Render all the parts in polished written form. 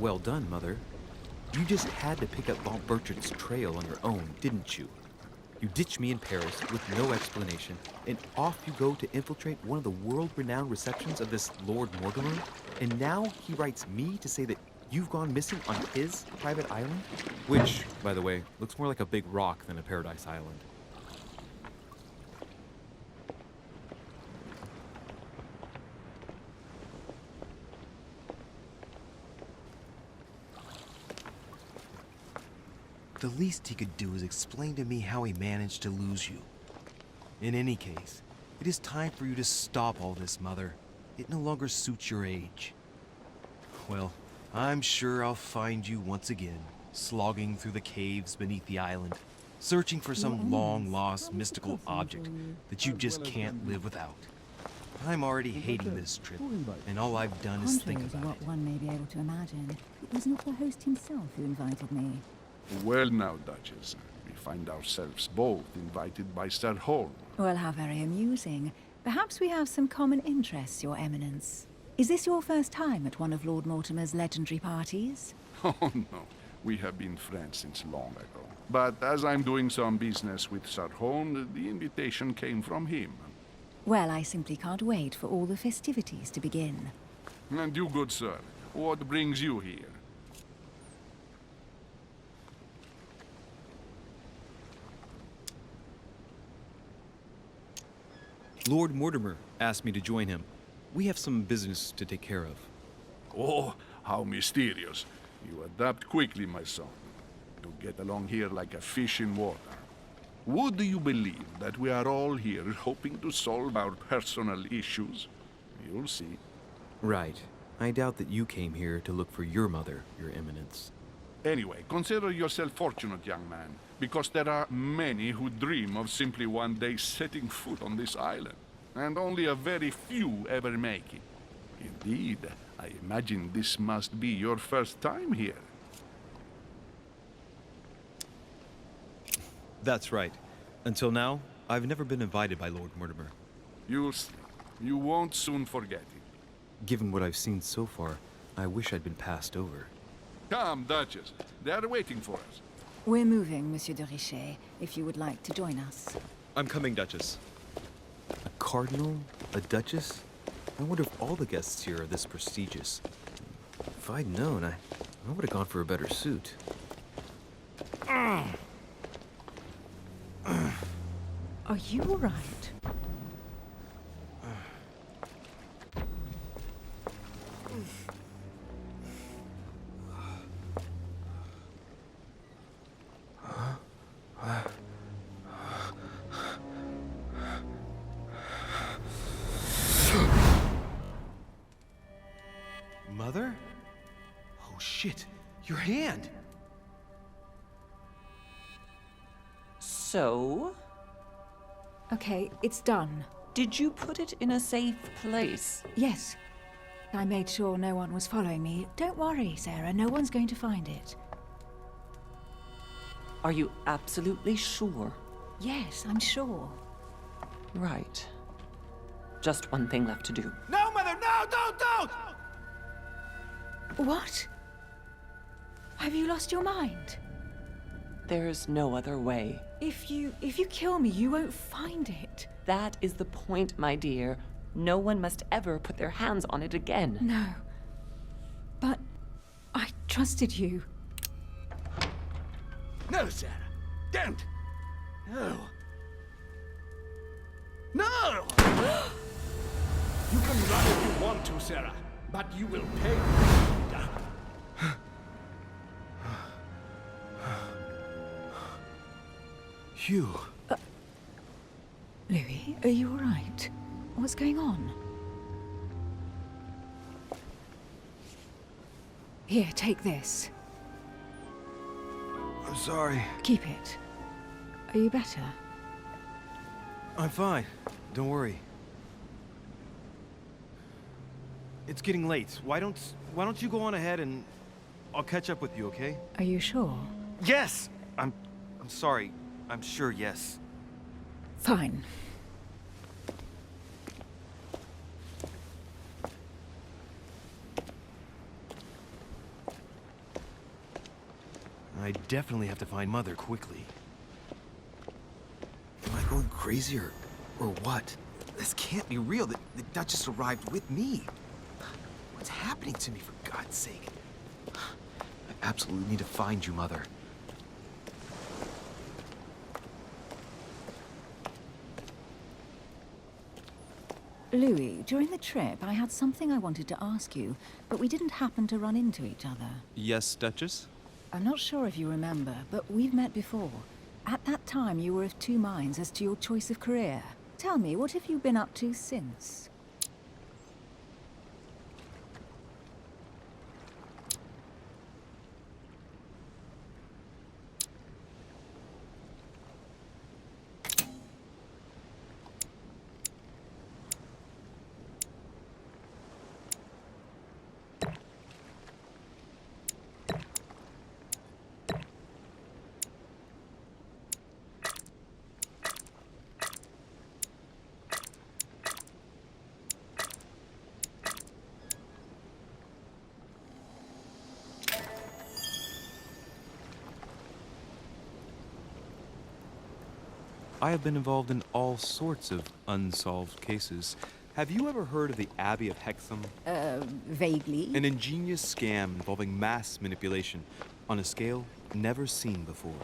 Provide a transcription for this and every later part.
Well done, Mother. You just had to pick up Von Bertrand's trail on your own, didn't you? You ditched me in Paris with no explanation, and off you go to infiltrate one of the world-renowned receptions of this Lord Mortimer, and now he writes me to say that you've gone missing on his private island? Which, by the way, looks more like a big rock than a paradise island. The least he could do is explain to me how he managed to lose you. In any case, it is time for you to stop all this, Mother. It no longer suits your age. Well, I'm sure I'll find you once again, slogging through the caves beneath the island, searching for some long-lost mystical object that you just can't live without. I'm already hating this trip, and all I've done is think Contrary to about what it. one may be able to imagine, it was not the host himself who invited me. Well now, Duchess, we find ourselves both invited by Sir Holm. Well, how very amusing. Perhaps we have some common interests, Your Eminence. Is this your first time at one of Lord Mortimer's legendary parties? Oh no, we have been friends since long ago. But as I'm doing some business with Sir Holm, the invitation came from him. Well, I simply can't wait for all the festivities to begin. And you, good sir, what brings you here? Lord Mortimer asked me to join him. We have some business to take care of. Oh, how mysterious. You adapt quickly, my son. You get along here like a fish in water. Would you believe that we are all here hoping to solve our personal issues? You'll see. Right. I doubt that you came here to look for your mother, Your Eminence. Anyway, consider yourself fortunate, young man, because there are many who dream of simply one day setting foot on this island, and only a very few ever make it. Indeed, I imagine this must be your first time here. That's right. Until now, I've never been invited by Lord Mortimer. You'll see. You won't soon forget it. Given what I've seen so far, I wish I'd been passed over. Come, Duchess. They are waiting for us. We're moving, Monsieur de Richet, if you would like to join us. I'm coming, Duchess. A cardinal? A duchess? I wonder if all the guests here are this prestigious. If I'd known, I would have gone for a better suit. Are you all right? Mother? Oh shit, your hand! So, Okay, it's done. did you put it in a safe place? Yes. I made sure no one was following me. Don't worry, Sarah, no one's going to find it. Are you absolutely sure? Yes, I'm sure. Right. Just one thing left to do. No, Mother, no, don't! What? Have you lost your mind? There's no other way. If you kill me, you won't find it. That is the point, my dear. No one must ever put their hands on it again. No. But I trusted you. No, Sarah. Don't. No. No! You can run if you want to, Sarah, but you will pay. Hugh. Louis, are you all right? What's going on? Here, take this. I'm sorry. Keep it. Are you better? I'm fine. Don't worry. It's getting late. Why don't you go on ahead and I'll catch up with you, okay? Are you sure? Yes! I'm sorry. I'm sure, yes. Fine. I definitely have to find Mother quickly. Am I going crazy or what? This can't be real. The Duchess arrived with me. What's happening to me, for God's sake? I absolutely need to find you, Mother. Louis, during the trip, I had something I wanted to ask you, but we didn't happen to run into each other. Yes, Duchess? I'm not sure if you remember, but we've met before. At that time, you were of two minds as to your choice of career. Tell me, what have you been up to since? I have been involved in all sorts of unsolved cases. Have you ever heard of the Abbey of Hexham? Vaguely. An ingenious scam involving mass manipulation on a scale never seen before.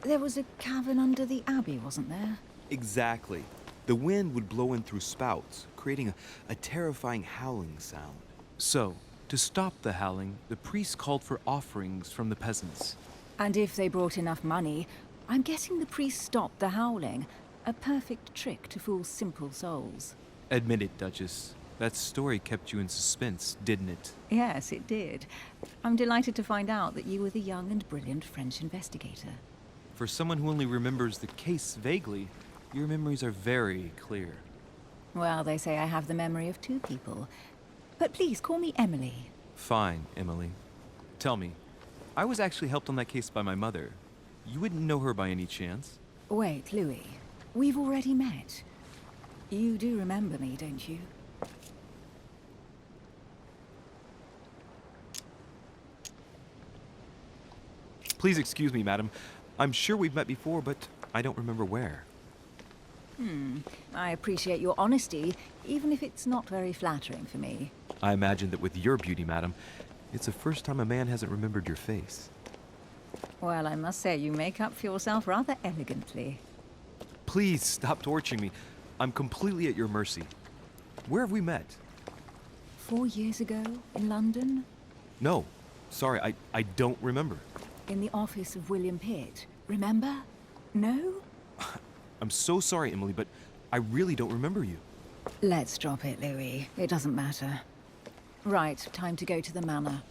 There was a cavern under the abbey, wasn't there? Exactly. The wind would blow in through spouts, creating a terrifying howling sound. So, to stop the howling, the priests called for offerings from the peasants. And if they brought enough money, I'm guessing the priest stopped the howling. A perfect trick to fool simple souls. Admit it, Duchess. That story kept you in suspense, didn't it? Yes, it did. I'm delighted to find out that you were the young and brilliant French investigator. For someone who only remembers the case vaguely, your memories are very clear. Well, they say I have the memory of two people. But please, call me Emily. Fine, Emily. Tell me, I was actually helped on that case by my mother. You wouldn't know her by any chance? Wait, Louis. We've already met. You do remember me, don't you? Please excuse me, madam. I'm sure we've met before, but I don't remember where. I appreciate your honesty, even if it's not very flattering for me. I imagine that with your beauty, madam, it's the first time a man hasn't remembered your face. Well, I must say you make up for yourself rather elegantly. Please stop torturing me. I'm completely at your mercy. Where have we met? 4 years ago, in London, No. Sorry, I don't remember. in the office of William Pitt. Remember? No? I'm so sorry, Emily, but I really don't remember you. Let's drop it, Louis. It doesn't matter. Right, time to go to the manor.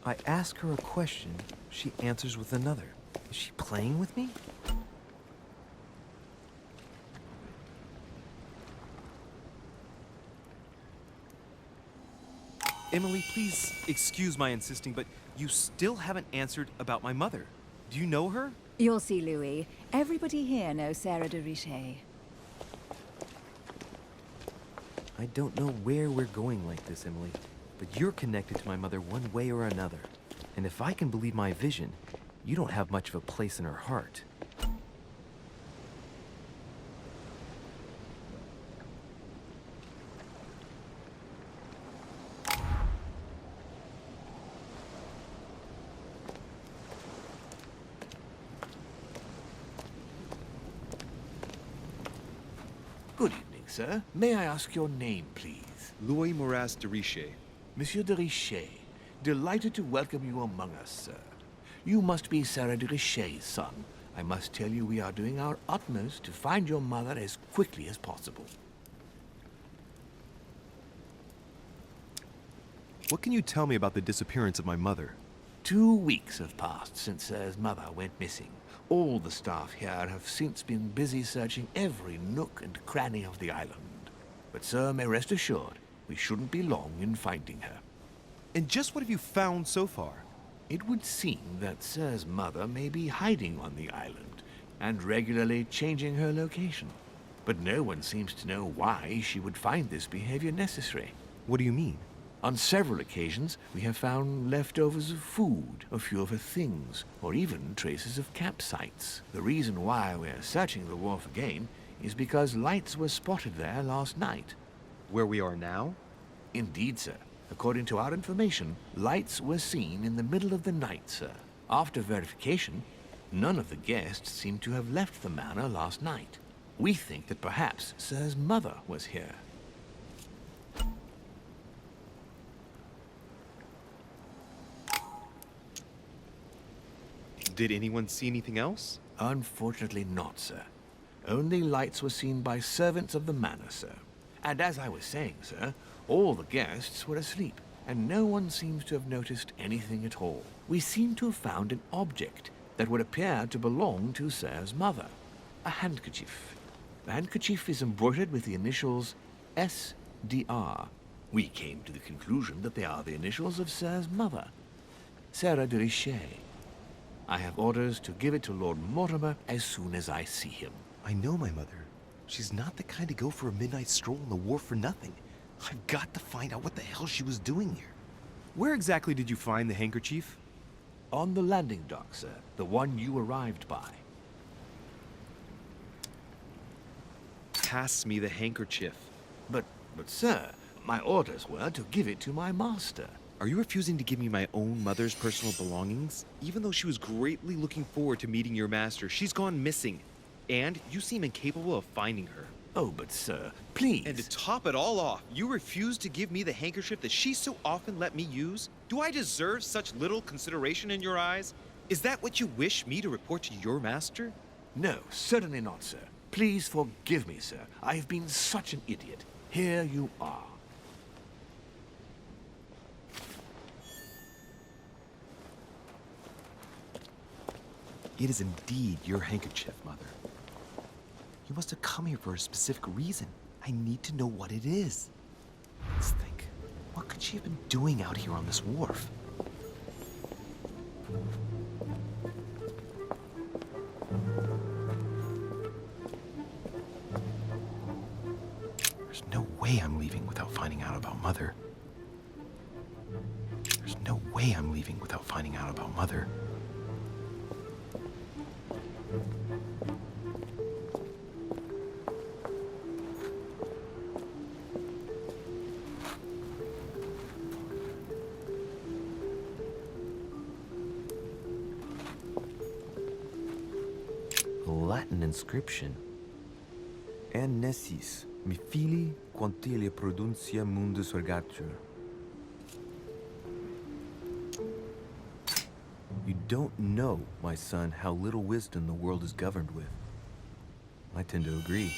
I ask her a question, she answers with another. Is she playing with me? Emily, please excuse my insisting, but you still haven't answered about my mother. Do you know her? You'll see, Louis. Everybody here knows Sarah de Richet. I don't know where we're going like this, Emily, but you're connected to my mother one way or another. And if I can believe my vision, you don't have much of a place in her heart. Good evening, sir. May I ask your name, please? Louis Moras de Richet. Monsieur de Richet. Delighted to welcome you among us, sir. You must be Sarah de Richet's son. I must tell you we are doing our utmost to find your mother as quickly as possible. What can you tell me about the disappearance of my mother? 2 weeks have passed since Sarah's mother went missing. All the staff here have since been busy searching every nook and cranny of the island. But sir may rest assured, we shouldn't be long in finding her. And just what have you found so far? It would seem that Sir's mother may be hiding on the island and regularly changing her location. But no one seems to know why she would find this behavior necessary. What do you mean? On several occasions, we have found leftovers of food, a few of her things, or even traces of campsites. The reason why we're searching the wharf again is because lights were spotted there last night. Where we are now? Indeed, sir. According to our information, lights were seen in the middle of the night, sir. After verification, none of the guests seem to have left the manor last night. We think that perhaps Sir's mother was here. Did anyone see anything else? Unfortunately not, sir. Only lights were seen by servants of the manor, sir. And as I was saying, sir, all the guests were asleep, and no one seems to have noticed anything at all. We seem to have found an object that would appear to belong to Sir's mother. A handkerchief. The handkerchief is embroidered with the initials SDR. We came to the conclusion that they are the initials of Sir's mother, Sarah Deriviere. I have orders to give it to Lord Mortimer as soon as I see him. I know my mother. She's not the kind to go for a midnight stroll on the wharf for nothing. I've got to find out what the hell she was doing here. Where exactly did you find the handkerchief? On the landing dock, sir. The one you arrived by. Pass me the handkerchief. But sir, my orders were to give it to my master. Are you refusing to give me my own mother's personal belongings? Even though she was greatly looking forward to meeting your master, she's gone missing. And you seem incapable of finding her. Oh, but sir, please. And to top it all off, you refuse to give me the handkerchief that she so often let me use? Do I deserve such little consideration in your eyes? Is that what you wish me to report to your master? No, certainly not, sir. Please forgive me, sir. I have been such an idiot. Here you are. It is indeed your handkerchief, Mother. You must have come here for a specific reason. I need to know what it is. Let's think. What could she have been doing out here on this wharf? There's no way I'm leaving without finding out about Mother. There's no way I'm leaving without finding out about Mother. Latin inscription. En nessis, mi fili, quantilia produncia mundus ergatur. You don't know, my son, how little wisdom the world is governed with. I tend to agree.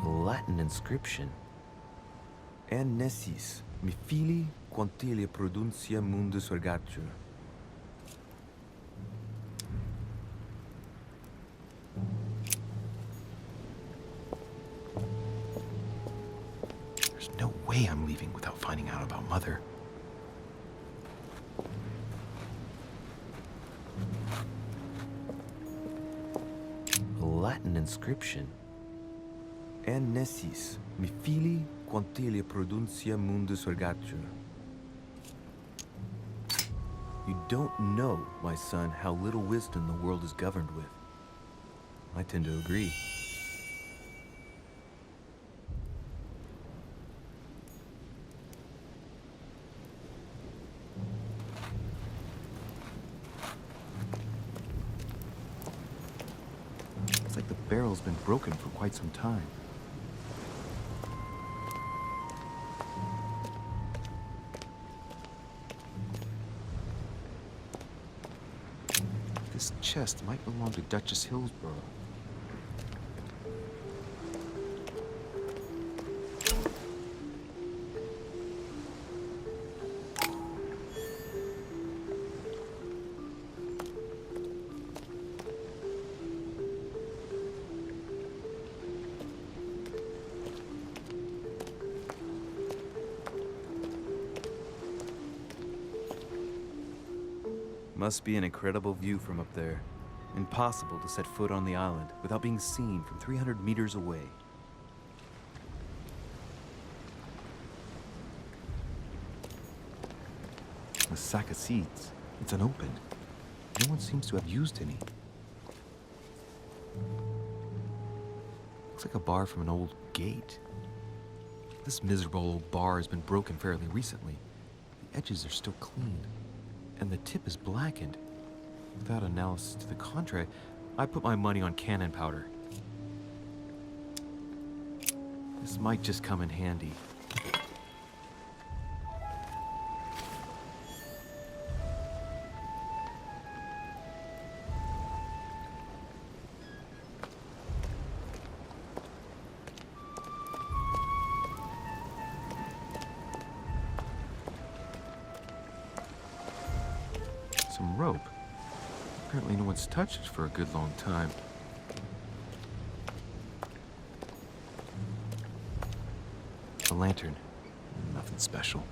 Latin inscription. En nessis, mi fili, quantilia produncia mundus ergatur. There's no way I'm leaving without finding out about Mother. A Latin inscription. En nessis, mi fili, quantilia produncia mundus ergatur. You don't know, my son, how little wisdom the world is governed with. I tend to agree. It's like the barrel's been broken for quite some time. This chest might belong to Duchess Hillsborough. Must be an incredible view from up there. Impossible to set foot on the island without being seen from 300 meters away. A sack of seeds. It's unopened. No one seems to have used any. Looks like a bar from an old gate. This miserable old bar has been broken fairly recently. The edges are still clean, and the tip is blackened. Without analysis to the contrary, I put my money on cannon powder. This might just come in handy. Some rope. Apparently no one's touched it for a good long time. A lantern. Nothing special.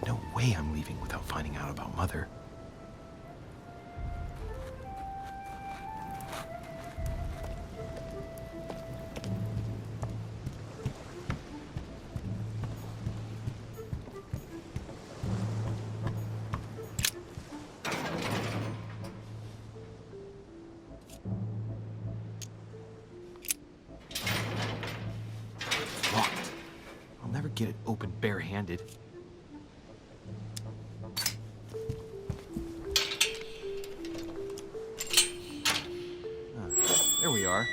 No way I'm leaving without finding out about Mother. Locked. I'll never get it open barehanded. There we are.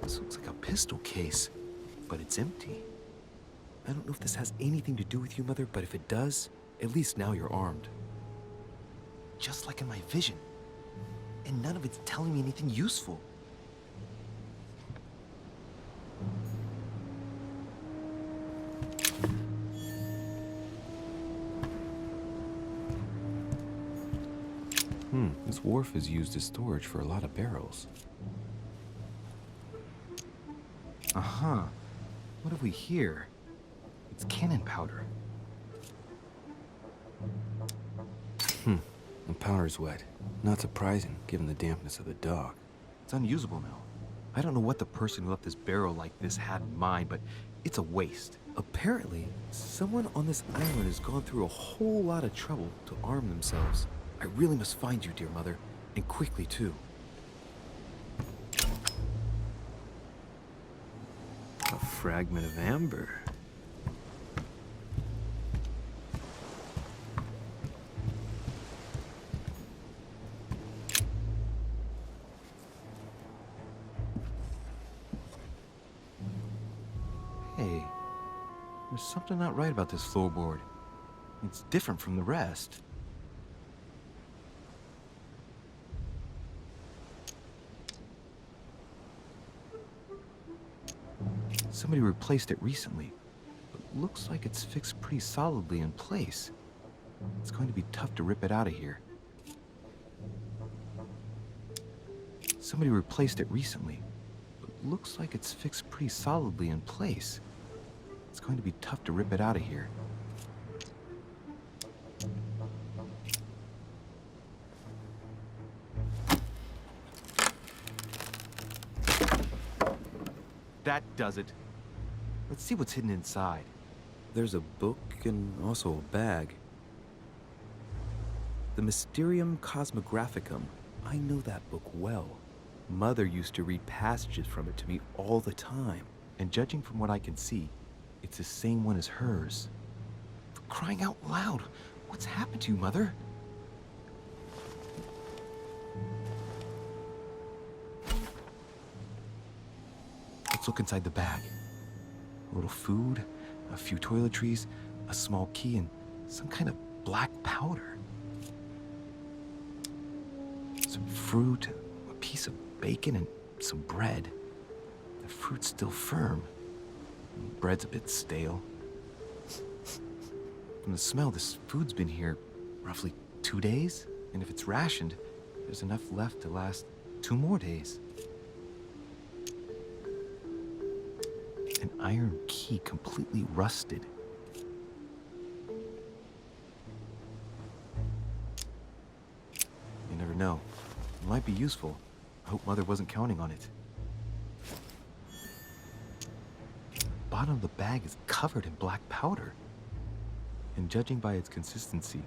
This looks like a pistol case, but it's empty. I don't know if this has anything to do with you, Mother, but if it does, at least now you're armed. Just like in my vision. And none of it's telling me anything useful. This wharf is used as storage for a lot of barrels. What have we here? It's cannon powder. The powder's wet. Not surprising, given the dampness of the dock. It's unusable now. I don't know what the person who left this barrel like this had in mind, but it's a waste. Apparently, someone on this island has gone through a whole lot of trouble to arm themselves. I really must find you, dear Mother, and quickly, too. A fragment of amber. Hey, there's something not right about this floorboard. It's different from the rest. Somebody replaced it recently, but looks like it's fixed pretty solidly in place. It's going to be tough to rip it out of here. Somebody replaced it recently, but looks like it's fixed pretty solidly in place. It's going to be tough to rip it out of here. That does it. Let's see what's hidden inside. There's a book and also a bag. The Mysterium Cosmographicum. I know that book well. Mother used to read passages from it to me all the time. And judging from what I can see, it's the same one as hers. For crying out loud, what's happened to you, Mother? Let's look inside the bag. A little food, a few toiletries, a small key, and some kind of black powder. Some fruit, a piece of bacon, and some bread. The fruit's still firm. The bread's a bit stale. From the smell, this food's been here roughly 2 days. And if it's rationed, there's enough left to last 2 more days. An iron key completely rusted. You never know. It might be useful. I hope Mother wasn't counting on it. The bottom of the bag is covered in black powder. And judging by its consistency,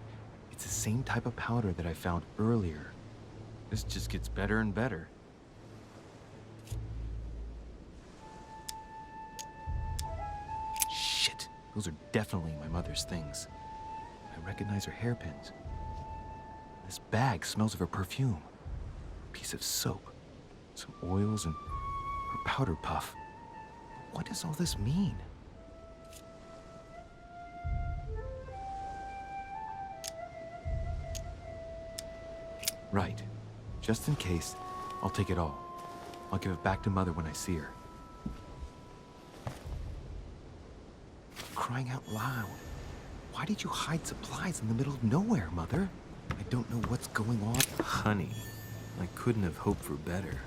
it's the same type of powder that I found earlier. This just gets better and better. Shit, those are definitely my mother's things. I recognize her hairpins. This bag smells of her perfume. A piece of soap, some oils, and her powder puff. What does all this mean? Right. Just in case, I'll take it all. I'll give it back to Mother when I see her. Crying out loud. Why did you hide supplies in the middle of nowhere, Mother? I don't know what's going on. Honey, I couldn't have hoped for better.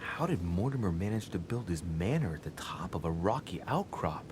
How did Mortimer manage to build his manor at the top of a rocky outcrop?